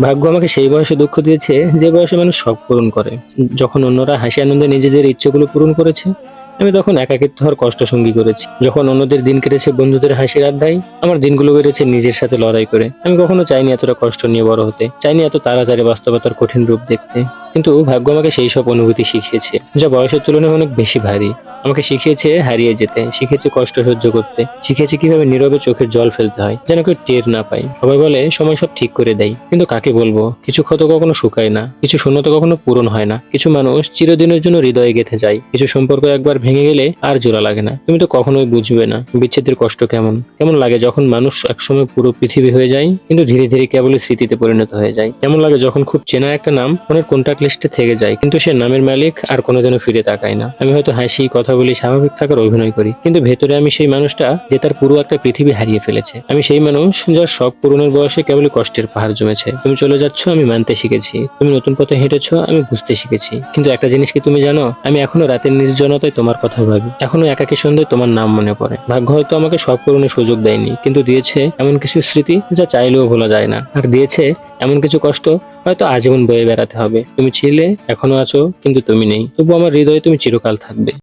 ভাগ্য আমাকে সেই বয়সে দুঃখ দিয়েছে যে বয়সে মানুষ শখ পূরণ করে। যখন অন্যরা হাসি আনন্দে নিজেদের ইচ্ছেগুলো পূরণ করেছে, আমি তখন একাকিত্ব হওয়ার কষ্ট সঙ্গী করেছি। যখন অন্যদের দিন কেটেছে বন্ধুদের হাসির আড্ডায়, আমার দিনগুলো কেটেছে নিজের সাথে লড়াই করে। আমি কখনো চাইনি এতটা কষ্ট নিয়ে বড় হতে, চাইনি এত তাড়াতাড়ি বাস্তবতার কঠিন রূপ দেখতে। কিন্তু ভাগ্য আমাকে সেই সব অনুভূতি শিখিয়েছে, যা বয়সের তুলনায় অনেক বেশি ভারী। আমাকে শিখিয়েছে হারিয়ে যেতে, শিখেছে কষ্ট সহ্য করতে, শিখেছে কিভাবে নীরবে চোখের জল ফেলতে হয় যেন কেউ টের না পায়। সবাই বলে সময় সব ঠিক করে দেয়, কিন্তু কাকে বলবো? কিছু ক্ষত কখনো শুকায় না, কিছু শূন্যত কখনো পূরণ হয় না, কিছু মানুষ চিরদিনের জন্য হৃদয়ে গেঁথে যায়, কিছু সম্পর্ক একবার ভেঙে গেলে আর জোড়া লাগে না। তুমি তো কখনোই বুঝবে না বিচ্ছেদের কষ্ট কেমন কেমন লাগে যখন মানুষ একসময় পুরো পৃথিবী হয়ে যায় কিন্তু ধীরে ধীরে কেবলই স্মৃতিতে পরিণত হয়ে যায়। কেমন লাগে যখন খুব চেনা একটা নাম মনের কন্টাক্ট লিস্টে থেকে যায়, কিন্তু সে নামের মালিক আর কোনোদিনও ফিরে তাকায় না। আমি হয়তো হাসি, কথা বলি, স্বাভাবিক থাকার অভিনয় করি, কিন্তু ভেতরে আমি সেই মানুষটা যে তার পুরো একটা পৃথিবী হারিয়ে ফেলেছে। আমি সেই মানুষ যার শখ পূরণের বয়সে কেবলই কষ্টের পাহাড় জমেছে। তুমি চলে যাচ্ছ, আমি মানতে শিখেছি। তুমি নতুন পথে হেঁটেছো, আমি বুঝতে শিখেছি। কিন্তু একটা জিনিস কি তুমি জানো? আমি এখনো রাতের নির্জনতায় তোমার কথা ভাবি, এখনো একাকী সন্ধ্যায় তোমার নাম মনে পড়ে। ভাগ্য হয়তো আমাকে শখ পূরণের সুযোগ দেয়নি, কিন্তু দিয়েছে এমন কিছু স্মৃতি যা চাইলেও ভোলা যায় না, আর দিয়েছে এমন কিছু কষ্ট হয়তো আজীবন বয়ে বেড়াতে হবে। তুমি ছিলে, এখনো আছো, কিন্তু তুমি নেই, তবু আমার হৃদয়ে তুমি চিরকাল থাকবে।